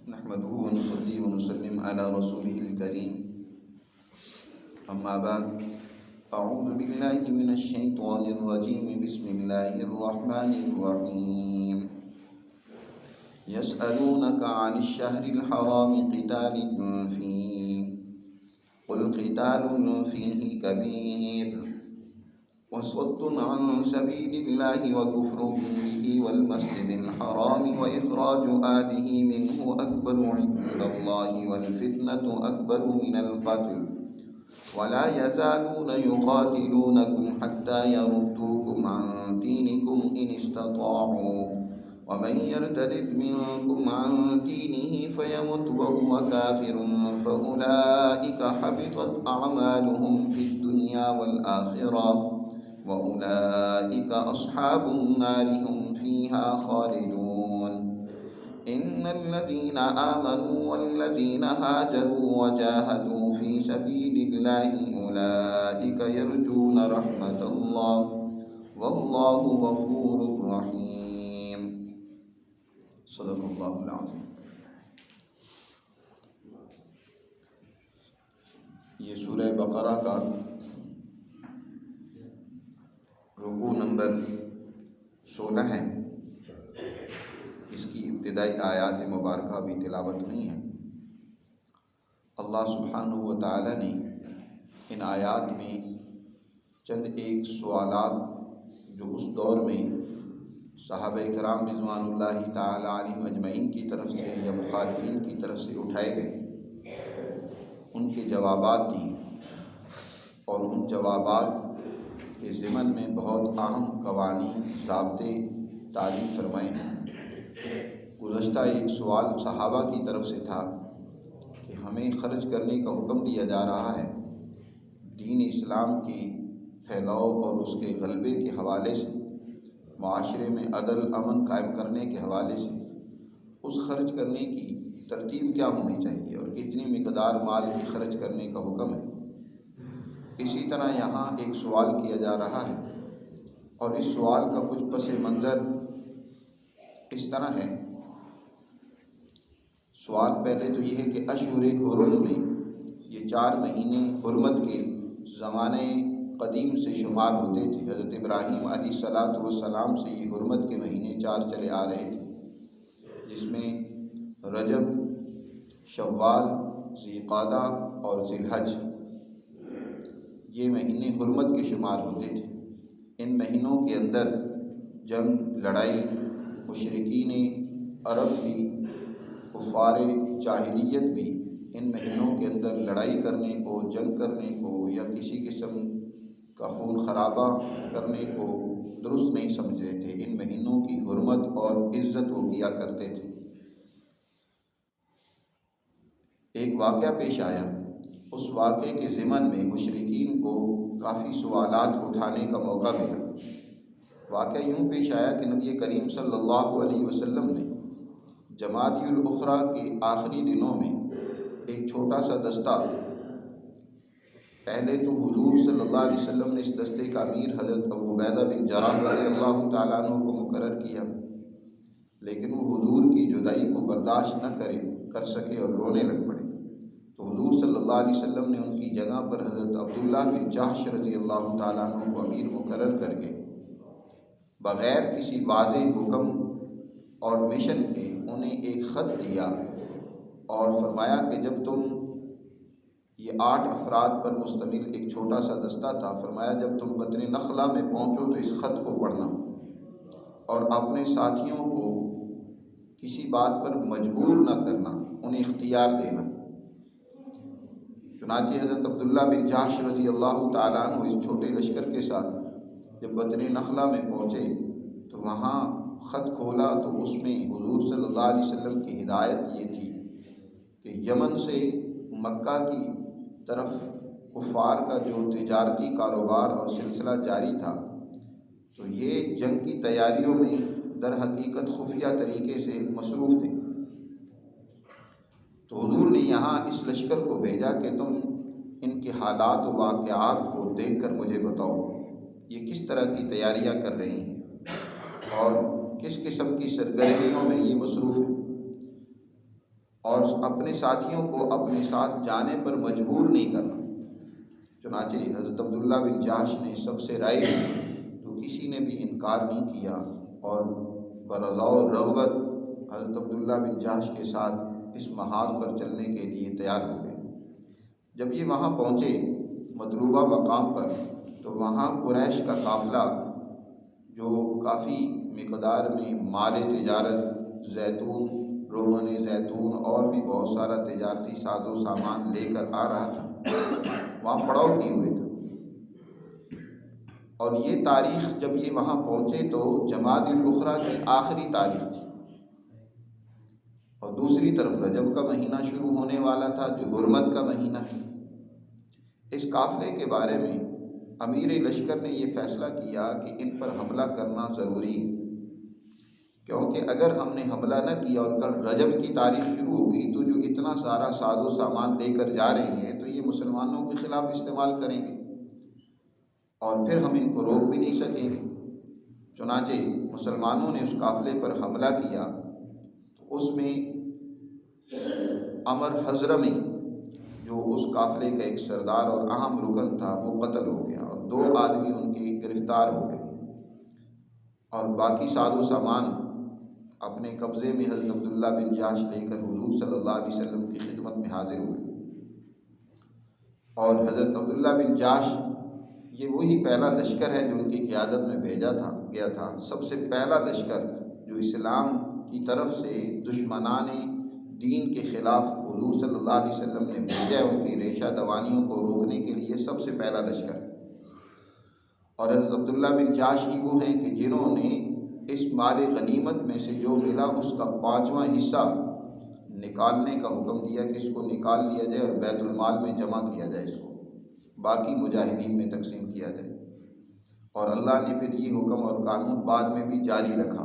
نحمده ونصلي ونسلم على رسوله الكريم أما بعد أعوذ بالله من الشيطان الرجيم بسم الله الرحمن الرحيم يسألونك عن الشهر الحرام قتال فيه قل قتال فيه كبير وصد عن سبيل الله وكفر به والمسجد الحرام وإخراج آله منه أكبر عند الله والفتنة أكبر من القتل ولا يزالون يقاتلونكم حتى يردوكم عن دينكم إن استطاعوا ومن يرتد منكم عن دينه فيمت وهو كافر فأولئك حبطت أعمالهم في الدنيا والآخرة وأولئك أصحاب النار هم فيها خالدون إن الذين آمنوا والذين هاجروا وجاهدوا في سبيل الله أولئك يرجون رحمة الله والله غفور رحيم صدق الله العظيم۔ یہ سورہ بقرہ کا رکوع نمبر 16 ہے۔ اس کی ابتدائی آیات مبارکہ بھی تلاوت ہوئی ہیں۔ اللہ سبحانہ و تعالی نے ان آیات میں چند ایک سوالات جو اس دور میں صحابہ کرام رضوان اللہ تعالی علیہم اجمعین کی طرف سے یا مخالفین کی طرف سے اٹھائے گئے ان کے جوابات دیں، اور ان جوابات کے ضمن میں بہت اہم قوانین ضابطے تعلیم فرمائے ہیں۔ گزشتہ ایک سوال صحابہ کی طرف سے تھا کہ ہمیں خرچ کرنے کا حکم دیا جا رہا ہے دین اسلام کی پھیلاؤ اور اس کے غلبے کے حوالے سے، معاشرے میں عدل امن قائم کرنے کے حوالے سے اس خرچ کرنے کی ترتیب کیا ہونی چاہیے اور کتنی مقدار مال کی خرچ کرنے کا حکم ہے۔ اسی طرح یہاں ایک سوال کیا جا رہا ہے، اور اس سوال کا کچھ پس منظر اس طرح ہے۔ سوال پہلے تو یہ ہے کہ اشہر حرم میں یہ 4 مہینے حرمت کے زمانے قدیم سے شمار ہوتے تھے۔ حضرت ابراہیم علیہ السلام سے یہ حرمت کے مہینے 4 چلے آ رہے تھے، جس میں رجب، شوال، ذی قعدہ اور ذی الحج یہ مہینے حرمت کے شمار ہوتے تھے۔ ان مہینوں کے اندر جنگ، لڑائی، مشرکین عرب بھی، کفار جاہلیت بھی ان مہینوں کے اندر لڑائی کرنے کو، جنگ کرنے کو یا کسی قسم کا خون خرابہ کرنے کو درست نہیں سمجھتے تھے۔ ان مہینوں کی حرمت اور عزت وہ کیا کرتے تھے۔ ایک واقعہ پیش آیا، اس واقعے کے ضمن میں مشرکین کو کافی سوالات اٹھانے کا موقع ملا۔ واقعہ یوں پیش آیا کہ نبی کریم صلی اللہ علیہ وسلم نے جمادی الاخری کے آخری دنوں میں ایک چھوٹا سا دستہ، پہلے تو حضور صلی اللہ علیہ وسلم نے اس دستے کا امیر حضرت ابو عبیدہ بن جراح رضی اللہ تعالیٰ عنہ کو مقرر کیا، لیکن وہ حضور کی جدائی کو برداشت نہ کر سکے اور رونے لگ پڑے۔ تو حضور صلی اللہ علیہ وسلم نے ان کی جگہ پر حضرت عبداللہ بن جحش رضی اللہ تعالیٰ عنہ کو امیر مقرر کر کے بغیر کسی واضح حکم اور مشن کے انہیں ایک خط دیا اور فرمایا کہ جب تم، یہ 8 افراد پر مشتمل ایک چھوٹا سا دستہ تھا، فرمایا جب تم بطن نخلہ میں پہنچو تو اس خط کو پڑھنا اور اپنے ساتھیوں کو کسی بات پر مجبور نہ کرنا، انہیں اختیار دینا۔ چنانچہ حضرت عبداللہ بن جحش رضی اللہ تعالیٰ عنہ اس چھوٹے لشکر کے ساتھ جب بطن نخلہ میں پہنچے تو وہاں خط کھولا تو اس میں حضور صلی اللہ علیہ وسلم کی ہدایت یہ تھی کہ یمن سے مکہ کی طرف کفار کا جو تجارتی کاروبار اور سلسلہ جاری تھا، تو یہ جنگ کی تیاریوں میں در حقیقت خفیہ طریقے سے مصروف تھے۔ تو حضور نے یہاں اس لشکر کو بھیجا کہ تم ان کے حالات و واقعات کو دیکھ کر مجھے بتاؤ، یہ کس طرح کی تیاریاں کر رہی ہیں اور کس قسم کی سرگرمیوں میں یہ مصروف ہے، اور اپنے ساتھیوں کو اپنے ساتھ جانے پر مجبور نہیں کرنا۔ چنانچہ حضرت عبداللہ بن جحش نے سب سے رائے لی تو کسی نے بھی انکار نہیں کیا، اور برضا و رغبت حضرت عبداللہ بن جحش کے ساتھ اس محاذ پر چلنے کے لیے تیار ہو گئے۔ جب یہ وہاں پہنچے مطلوبہ مقام پر، تو وہاں قریش کا قافلہ جو کافی مقدار میں مال تجارت، زیتون، روغن زیتون اور بھی بہت سارا تجارتی ساز و سامان لے کر آ رہا تھا، وہاں پڑاؤ کیے ہوئے تھے۔ اور یہ تاریخ جب یہ وہاں پہنچے تو جمادی الاخری کی آخری تاریخ تھی، اور دوسری طرف رجب کا مہینہ شروع ہونے والا تھا جو حرمت کا مہینہ ہے۔ اس قافلے کے بارے میں امیر لشکر نے یہ فیصلہ کیا کہ ان پر حملہ کرنا ضروری ہے، کیونکہ اگر ہم نے حملہ نہ کیا اور کل رجب کی تاریخ شروع ہوگی تو جو اتنا سارا ساز و سامان لے کر جا رہے ہیں تو یہ مسلمانوں کے خلاف استعمال کریں گے، اور پھر ہم ان کو روک بھی نہیں سکیں گے۔ چنانچہ مسلمانوں نے اس قافلے پر حملہ کیا تو اس میں عمر حضرمی جو اس قافلے کا ایک سردار اور اہم رکن تھا وہ قتل ہو گیا، اور 2 آدمی ان کے گرفتار ہو گئے، اور باقی ساز و سامان اپنے قبضے میں حضرت عبداللہ بن جحش لے کر حضور صلی اللہ علیہ وسلم کی خدمت میں حاضر ہوئے۔ اور حضرت عبداللہ بن جحش یہ وہی پہلا لشکر ہے جو ان کی قیادت میں بھیجا گیا تھا، سب سے پہلا لشکر جو اسلام کی طرف سے دشمنان دین کے خلاف حضور صلی اللہ علیہ وسلم نے بھیجا ہے، ان کی ریشہ دوانیوں کو روکنے کے لیے سب سے پہلا لشکر۔ اور حضرت عبداللہ بن جحش ہی وہ ہیں کہ جنہوں نے اس مال غنیمت میں سے جو ملا اس کا 5واں حصہ نکالنے کا حکم دیا کہ اس کو نکال لیا جائے اور بیت المال میں جمع کیا جائے، اس کو باقی مجاہدین میں تقسیم کیا جائے۔ اور اللہ نے پھر یہ حکم اور قانون بعد میں بھی جاری رکھا۔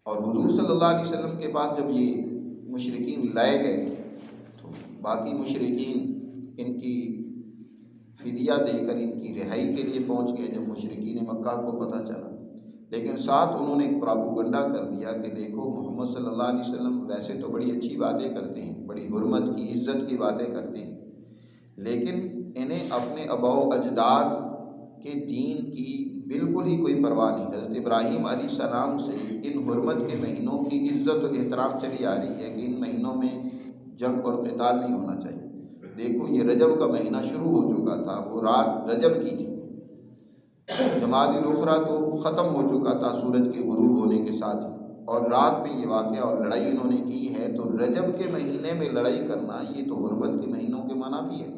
اور حضور صلی اللہ علیہ وسلم کے پاس جب یہ مشرکین لائے گئے تو باقی مشرکین ان کی فدیہ دے کر ان کی رہائی کے لیے پہنچ گئے جب مشرکین مکہ کو پتہ چلا، لیکن ساتھ انہوں نے ایک پراپوگنڈا کر دیا کہ دیکھو محمد صلی اللہ علیہ وسلم ویسے تو بڑی اچھی باتیں کرتے ہیں، بڑی حرمت کی، عزت کی باتیں کرتے ہیں، لیکن انہیں اپنے آباء و اجداد کے دین کی بالکل ہی کوئی پرواہ نہیں۔ حضرت ابراہیم علیہ السلام سے ان حرمت کے مہینوں کی عزت و احترام چلی آ رہی ہے کہ ان مہینوں میں جنگ اور قتال نہیں ہونا چاہیے۔ دیکھو یہ رجب کا مہینہ شروع ہو چکا تھا، وہ رات رجب کی تھی، جمادی الاخری تو ختم ہو چکا تھا سورج کے غروب ہونے کے ساتھ ہی، اور رات میں یہ واقعہ اور لڑائی انہوں نے کی ہے، تو رجب کے مہینے میں لڑائی کرنا یہ تو حرمت کے مہینوں کے منافی ہے۔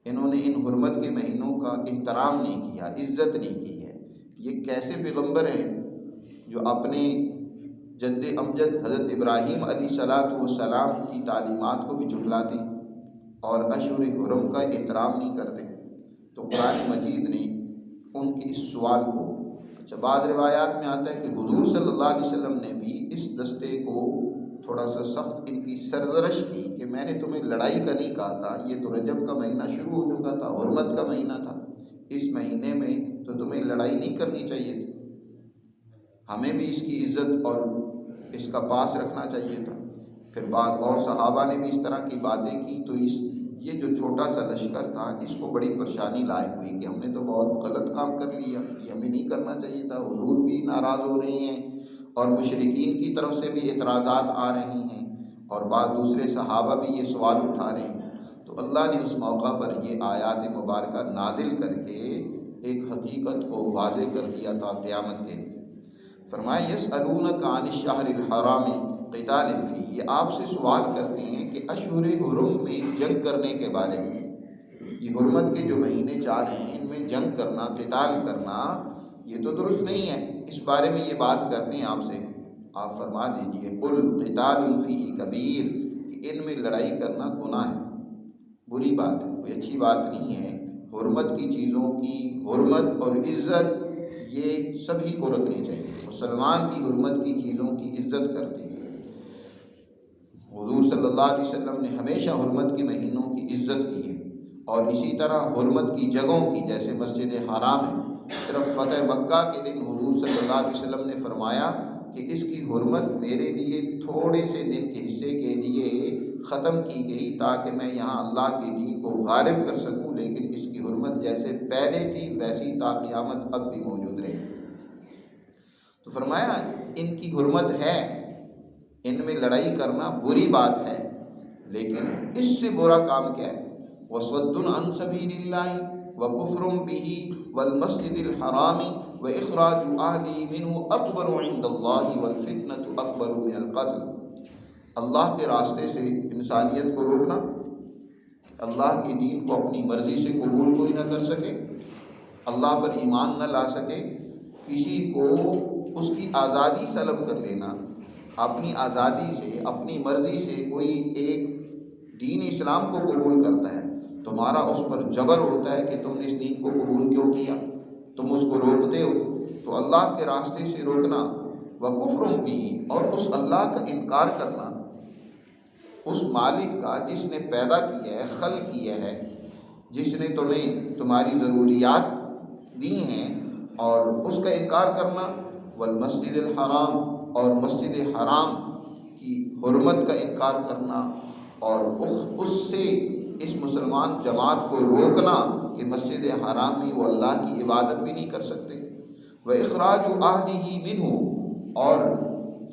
انہوں نے ان حرمت کے مہینوں کا احترام نہیں کیا، عزت نہیں کی ہے۔ یہ کیسے پیغمبر ہیں جو اپنے جد امجد حضرت ابراہیم علیہ السلام کی تعلیمات کو بھی جھٹلاتے ہیں اور اشہر حرم کا احترام نہیں کرتے؟ تو قرآن مجید نے ان کے اس سوال کو، بعض روایات میں آتا ہے کہ حضور صلی اللہ علیہ وسلم نے بھی اس دستے کو تھوڑا سا سخت ان کی سرزنش کی کہ میں نے تمہیں لڑائی کا نہیں کہا تھا، یہ تو رجب کا مہینہ شروع ہو چکا تھا، حرمت کا مہینہ تھا، اس مہینے میں تو تمہیں لڑائی نہیں کرنی چاہیے تھی، ہمیں بھی اس کی عزت اور اس کا پاس رکھنا چاہیے تھا۔ پھر بعد اور صحابہ نے بھی اس طرح کی باتیں کی، تو یہ جو چھوٹا سا لشکر تھا اس کو بڑی پریشانی لاحق ہوئی کہ ہم نے تو بہت غلط کام کر لیا، یہ ہمیں نہیں کرنا چاہیے تھا، حضور بھی ناراض ہو رہے ہیں اور مشرکین کی طرف سے بھی اعتراضات آ رہی ہیں، اور بعض دوسرے صحابہ بھی یہ سوال اٹھا رہے ہیں۔ تو اللہ نے اس موقع پر یہ آیات مبارکہ نازل کر کے ایک حقیقت کو واضح کر دیا تھا قیامت کے لیے۔ فرمایا یسألونک عن الشہر الحرام قتال فیہ، یہ آپ سے سوال کرتے ہیں کہ اشہر حرم میں جنگ کرنے کے بارے میں، یہ حرمت کے جو مہینے 4 ہیں ان میں جنگ کرنا، قتال کرنا یہ تو درست نہیں ہے، اس بارے میں یہ بات کرتے ہیں آپ سے، آپ فرما دیجئے قل قتال فیہ کبیر، کہ ان میں لڑائی کرنا گناہ ہے، بری بات ہے، کوئی اچھی بات نہیں ہے۔ حرمت کی چیزوں کی حرمت اور عزت یہ سبھی کو رکھنی چاہیے، مسلمان بھی حرمت کی چیزوں کی عزت کرتے ہیں۔ حضور صلی اللہ علیہ وسلم نے ہمیشہ حرمت کے مہینوں کی عزت کی ہے، اور اسی طرح حرمت کی جگہوں کی، جیسے مسجد حرام ہے، صرف فتح مکہ کے دن حضور صلی اللہ علیہ وسلم نے فرمایا کہ اس کی حرمت میرے لیے تھوڑے سے دن کے حصے کے لیے ختم کی گئی تاکہ میں یہاں اللہ کے دین کو غالب کر سکوں، لیکن اس کی حرمت جیسے پہلے تھی ویسی تا قیامت اب بھی موجود رہے۔ تو فرمایا ان کی حرمت ہے، ان میں لڑائی کرنا بری بات ہے، لیکن اس سے برا کام کیا ہے؟ وَصَدٌّ عَن سَبِيلِ اللَّهِ وَكُفْرٌ بِهِ وَالْمَسْجِدِ الْحَرَامِ وَإِخْرَاجُ أَهْلِهِ مِنْهُ أَكْبَرُ عِنْدَ اللَّهِ وَالْفِتْنَةُ أَكْبَرُ مِنَ الْقَتْلِ۔ اللہ کے راستے سے انسانیت کو روکنا، اللہ کے دین کو اپنی مرضی سے قبول کوئی نہ کر سکے، اللہ پر ایمان نہ لا سکے، کسی کو اس کی آزادی سلب کر لینا، اپنی آزادی سے اپنی مرضی سے کوئی ایک دین اسلام کو قبول کرتا ہے، تمہارا اس پر جبر ہوتا ہے کہ تم نے اس دین کو قبول کیوں کیا، تم اس کو روکتے ہو، تو اللہ کے راستے سے روکنا، وَكُفْرٌ بِهِ، اور اس اللہ کا انکار کرنا، اس مالک کا جس نے پیدا کیا ہے، خلق کیا ہے، جس نے تمہیں تمہاری ضروریات دی ہیں، اور اس کا انکار کرنا، والمسجد الحرام، اور مسجد حرام کی حرمت کا انکار کرنا، اور اس سے اس مسلمان جماعت کو روکنا کہ مسجد حرام میں وہ اللہ کی عبادت بھی نہیں کر سکتے، وَإِخْرَاجُ أَهْلِهِ مِنْهُ، اور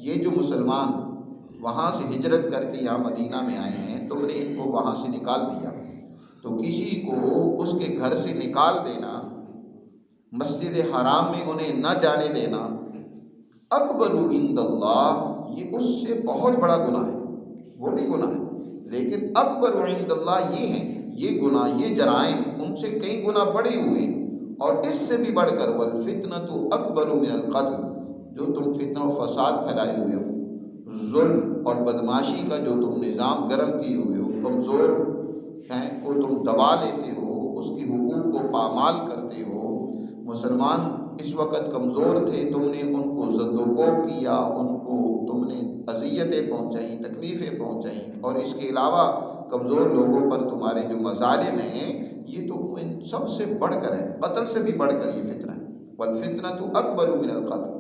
یہ جو مسلمان وہاں سے ہجرت کر کے یہاں مدینہ میں آئے ہیں، تم نے ان کو وہاں سے نکال دیا، تو کسی کو اس کے گھر سے نکال دینا، مسجد حرام میں انہیں نہ جانے دینا، اکبر عند اللہ، یہ اس سے بہت بڑا گناہ ہے، وہ بھی گناہ ہے، لیکن اکبر عند اللہ یہ ہیں، یہ گناہ، یہ جرائم ان سے کئی گنا بڑے ہوئے، اور اس سے بھی بڑھ کر والفتنۃ اکبر من القتل، جو تم فتنہ و فساد پھیلائے ہوئے ہو، ظلم اور بدماشی کا جو تم نظام گرم کیے ہوئے ہو، کمزور ہیں کو تم دبا لیتے ہو، اس کی حقوق کو پامال کرتے ہو۔ مسلمان اس وقت کمزور تھے، تم نے ان کو زد و کوب کیا، ان کو تم نے اذیتیں پہنچائیں، تکلیفیں پہنچائیں، اور اس کے علاوہ کمزور لوگوں پر تمہارے جو مظالم ہیں، یہ تو ان سب سے بڑھ کر ہے، قتل سے بھی بڑھ کر یہ فتنہ ہے، والفتنۃ اکبر من القتل۔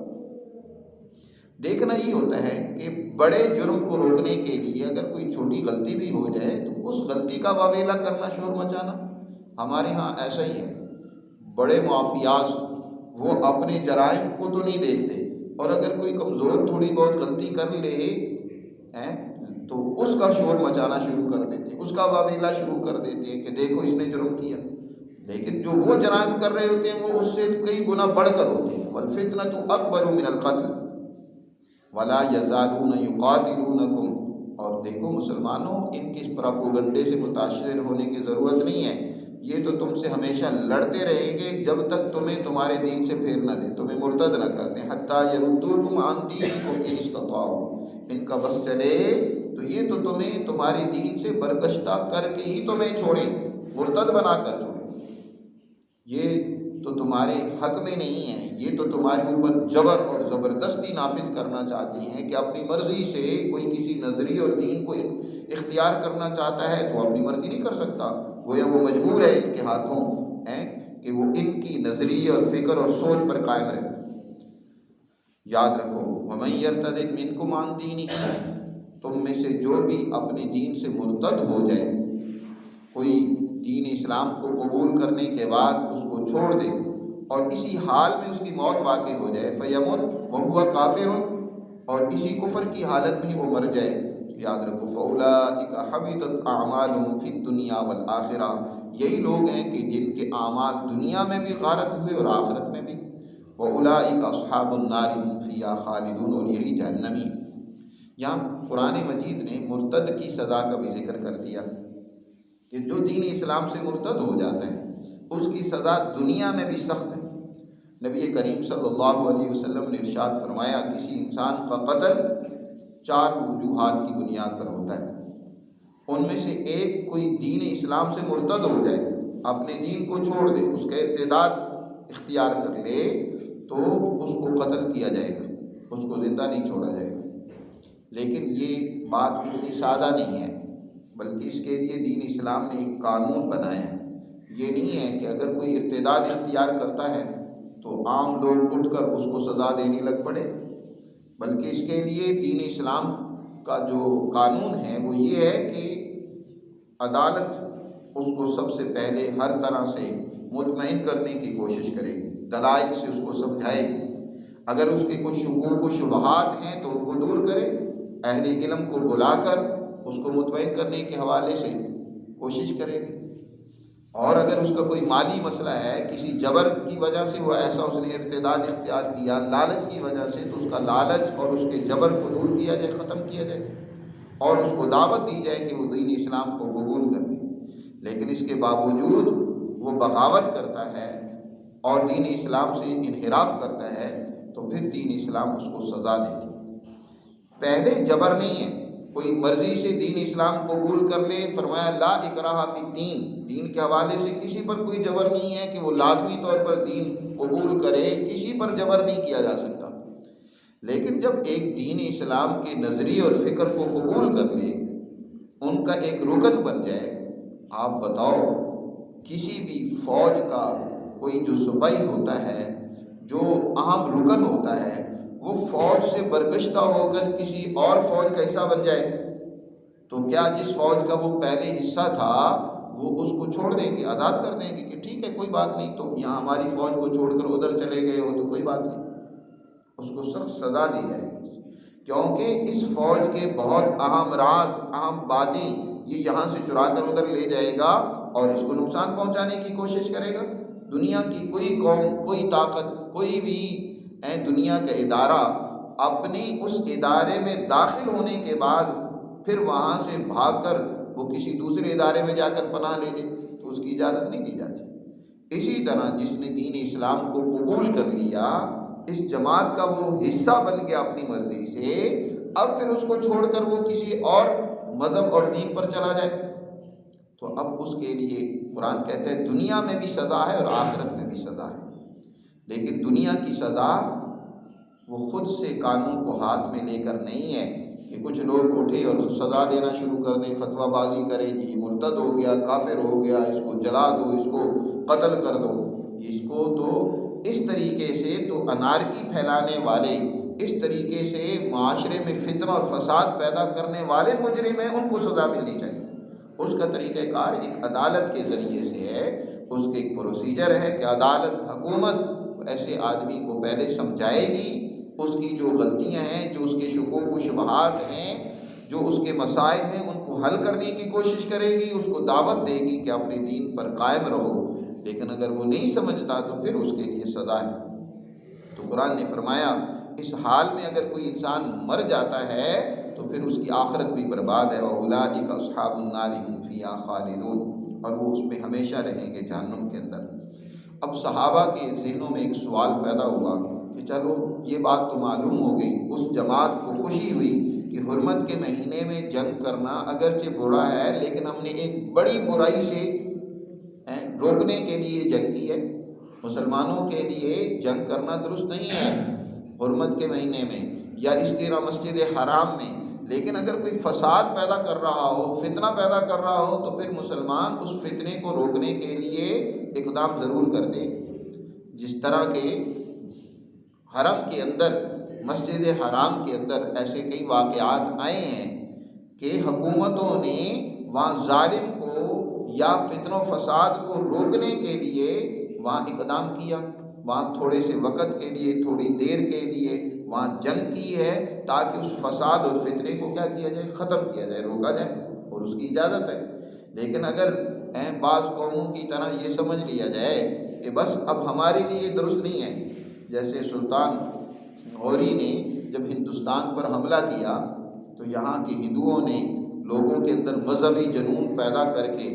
دیکھنا یہ ہوتا ہے کہ بڑے جرم کو روکنے کے لیے اگر کوئی چھوٹی غلطی بھی ہو جائے تو اس غلطی کا واویلا کرنا، شور مچانا، ہمارے ہاں ایسا ہی ہے۔ بڑے مافیاز وہ اپنے جرائم کو تو نہیں دیکھتے، اور اگر کوئی کمزور تھوڑی بہت غلطی کر لے تو اس کا شور مچانا شروع کر دیتے ہیں، اس کا واویلا شروع کر دیتے ہیں کہ دیکھو اس نے جرم کیا، لیکن جو وہ جرائم کر رہے ہوتے ہیں وہ اس سے کئی گنا بڑھ کر ہوتے ہیں۔ والفتنۃ اکبر من القتل ولا یزالون یقاتلونکم، اور دیکھو مسلمانوں، ان کے اس پراپوگنڈے سے متاثر ہونے کی ضرورت نہیں ہے، یہ تو تم سے ہمیشہ لڑتے رہیں گے جب تک تمہیں تمہارے دین سے پھیر نہ دیں، تمہیں مرتد نہ کر دیں، حتیٰ یردوکم عن دینکم ان استطاعوا، ان کا بس چلے تو یہ تو تمہیں تمہاری دین سے برگشتہ کر کے ہی تمہیں چھوڑیں، مرتد بنا کر چھوڑیں، یہ تو تمہارے حق میں نہیں ہے، یہ تو تمہارے اوپر جبر اور زبردستی نافذ کرنا چاہتے ہیں کہ اپنی مرضی سے کوئی کسی نظریے اور دین کو اختیار کرنا چاہتا ہے تو اپنی مرضی نہیں کر سکتا، گویا وہ مجبور ہے ان کے ہاتھوں کہ وہ ان کی نظریے اور فکر اور سوچ پر قائم رہے۔ یاد رکھو وَمَن يَرْتَدِدْ مِنْكُمْ عَنْ دِينِهِ، تم میں سے جو بھی اپنے دین سے مرتد ہو جائے، کوئی دین اسلام کو قبول کرنے کے بعد اس کو چھوڑ دے اور اسی حال میں اس کی موت واقع ہو جائے، فَيَمُتْ وَهُوَ كَافِرٌ، اور اسی کفر کی حالت میں ہی وہ مر جائے، یاد رکھو فَأُولَٰئِكَ حَبِطَتْ أَعْمَالُهُمْ فِي الدُّنْيَا وَالْآخِرَةِ، یہی لوگ ہیں کہ جن کے اعمال دنیا میں بھی غارت ہوئے اور آخرت میں بھی، وَأُولَٰئِكَ أَصْحَابُ النَّارِ هُمْ فِيهَا خَالِدُونَ، اور یہی جہنمی۔ یہاں قرآن مجید نے مرتد کی سزا کا بھی ذکر کر دیا کہ جو دین اسلام سے مرتد ہو جاتا ہے اس کی سزا دنیا میں بھی سخت ہے۔ نبی کریم صلی اللہ علیہ وسلم نے ارشاد فرمایا کسی انسان کا قتل 4 وجوہات کی بنیاد پر ہوتا ہے، ان میں سے ایک کوئی دین اسلام سے مرتد ہو جائے، اپنے دین کو چھوڑ دے، اس کا ارتداد اختیار کر لے تو اس کو قتل کیا جائے گا، اس کو زندہ نہیں چھوڑا جائے گا۔ لیکن یہ بات اتنی سادہ نہیں ہے، بلکہ اس کے لیے دین اسلام نے ایک قانون بنایا ہے۔ یہ نہیں ہے کہ اگر کوئی ارتداد اختیار کرتا ہے تو عام لوگ اٹھ کر اس کو سزا دینے لگ پڑے، بلکہ اس کے لیے دین اسلام کا جو قانون ہے وہ یہ ہے کہ عدالت اس کو سب سے پہلے ہر طرح سے مطمئن کرنے کی کوشش کرے گی، دلائل سے اس کو سمجھائے گی۔ اگر اس کے کچھ شکوک و شبہات ہیں تو ان کو دور کرے، اہل علم کو بلا کر اس کو مطمئن کرنے کے حوالے سے کوشش کرے گی۔ اور اگر اس کا کوئی مالی مسئلہ ہے، کسی جبر کی وجہ سے وہ ایسا اس نے ارتداد اختیار کیا، لالچ کی وجہ سے، تو اس کا لالچ اور اس کے جبر کو دور کیا جائے، ختم کیا جائے، اور اس کو دعوت دی جائے کہ وہ دین اسلام کو قبول کر لے۔ لیکن اس کے باوجود وہ بغاوت کرتا ہے اور دین اسلام سے انحراف کرتا ہے تو پھر دین اسلام اس کو سزا دے گی۔ پہلے جبر نہیں ہے، کوئی مرضی سے دین اسلام قبول کر لے، فرمایا لا اکراہ فی الدین، دین کے حوالے سے کسی پر کوئی جبر نہیں ہے کہ وہ لازمی طور پر دین قبول کرے، کسی پر جبر نہیں کیا جا سکتا۔ لیکن جب ایک دین اسلام کے نظریے اور فکر کو قبول کر لے، ان کا ایک رکن بن جائے، آپ بتاؤ کسی بھی فوج کا کوئی جو صوبائی ہوتا ہے، جو اہم رکن ہوتا ہے، وہ فوج سے برگشتہ ہو کر کسی اور فوج کا حصہ بن جائے تو کیا جس فوج کا وہ پہلے حصہ تھا وہ اس کو چھوڑ دیں گے، آزاد کر دیں گے کہ ٹھیک ہے کوئی بات نہیں، تو یہاں ہماری فوج کو چھوڑ کر ادھر چلے گئے ہو تو کوئی بات نہیں؟ اس کو سخت سزا دی جائے گی، کیونکہ اس فوج کے بہت اہم راز، اہم باتیں یہ یہاں سے چرا کر ادھر لے جائے گا اور اس کو نقصان پہنچانے کی کوشش کرے گا۔ دنیا کی کوئی قوم، کوئی طاقت، کوئی بھی دنیا کا ادارہ اپنے اس ادارے میں داخل ہونے کے بعد پھر وہاں سے بھاگ کر وہ کسی دوسرے ادارے میں جا کر پناہ لے لے تو اس کی اجازت نہیں دی جاتی۔ اسی طرح جس نے دین اسلام کو قبول کر لیا، اس جماعت کا وہ حصہ بن گیا اپنی مرضی سے، اب پھر اس کو چھوڑ کر وہ کسی اور مذہب اور دین پر چلا جائے تو اب اس کے لیے قرآن کہتا ہے دنیا میں بھی سزا ہے اور آخرت میں بھی سزا ہے۔ لیکن دنیا کی سزا وہ خود سے قانون کو ہاتھ میں لے کر نہیں ہے کہ کچھ لوگ اٹھے اور سزا دینا شروع کر دیں، فتویٰ بازی کریں، جی مرتد ہو گیا، کافر ہو گیا، اس کو جلا دو، اس کو قتل کر دو۔ اس کو تو اس طریقے سے تو انارکی پھیلانے والے، اس طریقے سے معاشرے میں فتنہ اور فساد پیدا کرنے والے مجرم ہیں، ان کو سزا ملنی چاہیے۔ اس کا طریقہ کار ایک عدالت کے ذریعے سے ہے، اس کے ایک پروسیجر ہے کہ عدالت، حکومت ایسے آدمی کو پہلے سمجھائے گی، اس کی جو غلطیاں ہیں، جو اس کے شکوک و شبہات ہیں، جو اس کے مسائل ہیں، ان کو حل کرنے کی کوشش کرے گی، اس کو دعوت دے گی کہ اپنے دین پر قائم رہو۔ لیکن اگر وہ نہیں سمجھتا تو پھر اس کے لیے سزا ہے۔ تو قرآن نے فرمایا اس حال میں اگر کوئی انسان مر جاتا ہے تو پھر اس کی آخرت بھی برباد ہے، وَأُولَٰئِکَ أَصْحَابُ النَّارِ هُمْ فِيهَا خَالِدُونَ، اور وہ اس میں ہمیشہ رہیں گے جہنم کے اندر۔ اب صحابہ کے ذہنوں میں ایک سوال پیدا ہوا کہ چلو یہ بات تو معلوم ہو گئی، اس جماعت کو خوشی ہوئی کہ حرمت کے مہینے میں جنگ کرنا اگرچہ برا ہے لیکن ہم نے ایک بڑی برائی سے روکنے کے لیے جنگ کی ہے۔ مسلمانوں کے لیے جنگ کرنا درست نہیں ہے حرمت کے مہینے میں یا اس طرح مسجد حرام میں، لیکن اگر کوئی فساد پیدا کر رہا ہو، فتنہ پیدا کر رہا ہو تو پھر مسلمان اس فتنے کو روکنے کے لیے اقدام ضرور کر دیں۔ جس طرح کہ حرم کے اندر، مسجد حرام کے اندر ایسے کئی واقعات آئے ہیں کہ حکومتوں نے وہاں ظالم کو یا فتن و فساد کو روکنے کے لیے وہاں اقدام کیا، وہاں تھوڑے سے وقت کے لیے، تھوڑی دیر کے لیے وہاں جنگ کی ہے تاکہ اس فساد اور فتنے کو کیا کیا جائے، ختم کیا جائے، روکا جائے، اور اس کی اجازت ہے۔ لیکن اگر بعض قوموں کی طرح یہ سمجھ لیا جائے کہ بس اب ہمارے لیے درست نہیں ہے، جیسے سلطان غوری نے جب ہندوستان پر حملہ کیا تو یہاں کے ہندوؤں نے لوگوں کے اندر مذہبی جنون پیدا کر کے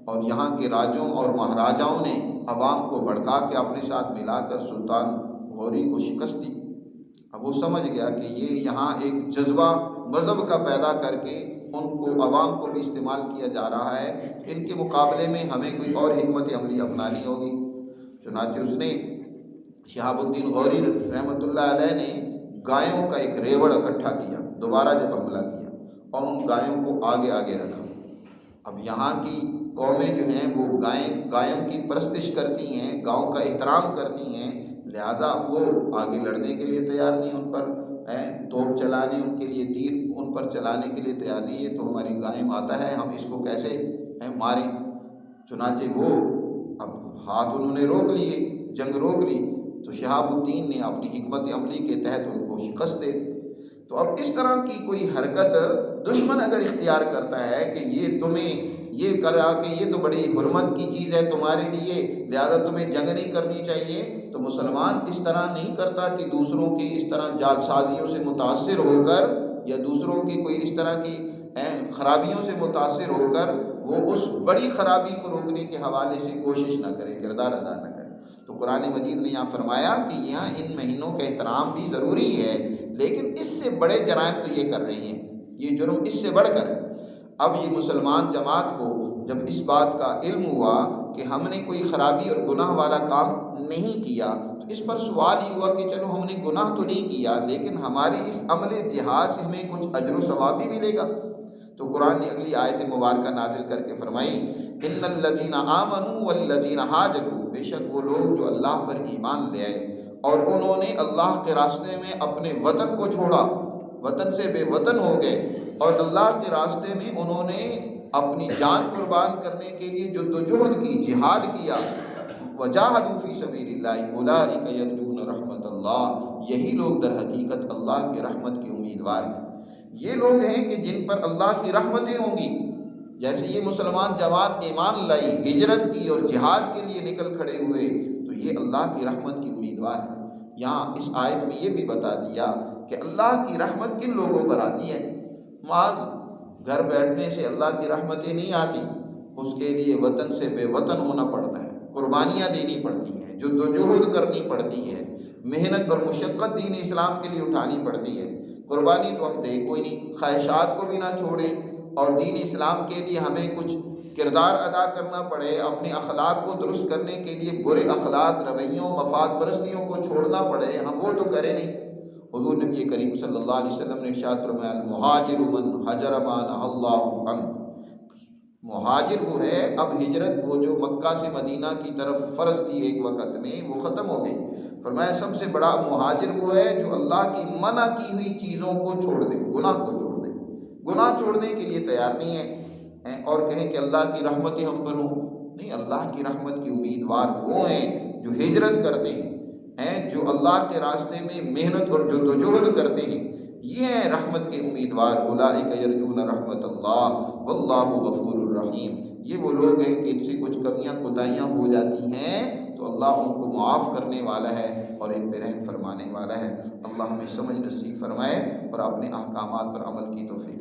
اور یہاں کے راجوں اور مہاراجاؤں نے عوام کو بھڑکا کے اپنے ساتھ ملا کر سلطان غوری کو شکست دی۔ اب وہ سمجھ گیا کہ یہ یہاں ایک جذبہ مذہب کا پیدا کر کے ان کو، عوام کو بھی استعمال کیا جا رہا ہے، ان کے مقابلے میں ہمیں کوئی اور حکمت عملی اپنانی ہوگی۔ چنانچہ اس نے، شہاب الدین غوری رحمۃ اللہ علیہ نے گایوں کا ایک ریوڑ اکٹھا کیا دوبارہ جب حملہ کیا اور ان گایوں کو آگے آگے رکھا۔ اب یہاں کی قومیں جو ہیں وہ گایوں کی پرستش کرتی ہیں، گاؤں کا احترام کرتی ہیں، لہذا وہ آگے لڑنے کے لیے تیار نہیں، ان پر توپ چلانے ان کے لیے، تیر ان پر چلانے کے لیے تیار نہیں، یہ تو ہماری گائے ماتا ہے، ہم اس کو کیسے ماریں۔ چنانچہ وہ اب ہاتھ انہوں نے روک لیے، جنگ روک لی، تو شہاب الدین نے اپنی حکمت عملی کے تحت ان کو شکست دے دی۔ تو اب اس طرح کی کوئی حرکت دشمن اگر اختیار کرتا ہے کہ یہ تمہیں یہ کرا کہ یہ تو بڑی حرمت کی چیز ہے تمہارے لیے، لہذا تمہیں جنگ نہیں کرنی چاہیے، تو مسلمان اس طرح نہیں کرتا کہ دوسروں کی اس طرح جال سازیوں سے متاثر ہو کر یا دوسروں کی کوئی اس طرح کی خرابیوں سے متاثر ہو کر وہ اس بڑی خرابی کو روکنے کے حوالے سے کوشش نہ کرے، کردار ادا نہ کرے۔ تو قرآن مجید نے یہاں فرمایا کہ یہاں ان مہینوں کا احترام بھی ضروری ہے، لیکن اس سے بڑے جرائم تو یہ کر رہے ہیں، یہ جرم اس سے بڑھ کر ہے۔ اب یہ مسلمان جماعت کو جب اس بات کا علم ہوا کہ ہم نے کوئی خرابی اور گناہ والا کام نہیں کیا، تو اس پر سوال یہ ہوا کہ چلو ہم نے گناہ تو نہیں کیا، لیکن ہمارے اس عمل جہاد سے ہمیں کچھ اجر و ثواب بھی ملے گا۔ تو قرآن نے اگلی آیت مبارکہ نازل کر کے فرمائی، ان الذین آمنوا والذین ہاجروا، بے شک وہ لوگ جو اللہ پر ایمان لے آئے اور انہوں نے اللہ کے راستے میں اپنے وطن کو چھوڑا، وطن سے بے وطن ہو گئے، اور اللہ کے راستے میں انہوں نے اپنی جان قربان کرنے کے لیے جدوجہد کی، جہاد کیا، وجاہدوا فی سبیل اللہ اولئک یرجون رحمت اللہ، یہی لوگ در حقیقت اللہ کی رحمت کے امیدوار ہیں۔ یہ لوگ ہیں کہ جن پر اللہ کی رحمتیں ہوں گی۔ جیسے یہ مسلمان جماعت ایمان لائی، ہجرت کی اور جہاد کے لیے نکل کھڑے ہوئے، تو یہ اللہ کی رحمت کی امیدوار ہے۔ یہاں اس آیت میں یہ بھی بتا دیا کہ اللہ کی رحمت کن لوگوں پر آتی ہے۔ معاذ گھر بیٹھنے سے اللہ کی رحمتیں نہیں آتی، اس کے لیے وطن سے بے وطن ہونا پڑتا ہے، قربانیاں دینی پڑتی ہیں، جدوجہد کرنی پڑتی ہے، محنت اور مشقت دین اسلام کے لیے اٹھانی پڑتی ہے۔ قربانی تو ہم دے کوئی نہیں، خواہشات کو بھی نہ چھوڑیں، اور دین اسلام کے لیے ہمیں کچھ کردار ادا کرنا پڑے، اپنے اخلاق کو درست کرنے کے لیے برے اخلاق، رویوں، مفاد پرستیوں کو چھوڑنا پڑے، ہم وہ تو کریں نہیں۔ حضور نبی کریم صلی اللہ علیہ وسلم نے ارشاد فرمایا، المہاجر من حجر ما نہی اللہ عنہ، مہاجر وہ ہے، اب ہجرت وہ جو مکہ سے مدینہ کی طرف فرض تھی ایک وقت میں، وہ ختم ہو گئی۔ فرمایا سب سے بڑا مہاجر وہ ہے جو اللہ کی منع کی ہوئی چیزوں کو چھوڑ دے، گناہ کو چھوڑ دے، گناہ چھوڑنے کے لیے تیار نہیں ہے اور کہیں کہ اللہ کی رحمتیں ہم پر ہوں۔ نہیں، اللہ کی رحمت کی امیدوار وہ ہیں جو ہجرت کرتے ہیں، جو اللہ کے راستے میں محنت اور جدوجہد کرتے ہیں، یہ ہیں رحمت کے امیدوار۔ اولئک یرجون رحمت اللہ واللہ غفور الرحیم، یہ وہ لوگ ہیں کہ ان سے کچھ کمیاں کوتاہیاں ہو جاتی ہیں تو اللہ ان کو معاف کرنے والا ہے اور ان پہ رحم فرمانے والا ہے۔ اللہ ہمیں سمجھ نصیب فرمائے اور اپنے احکامات پر عمل کی توفیق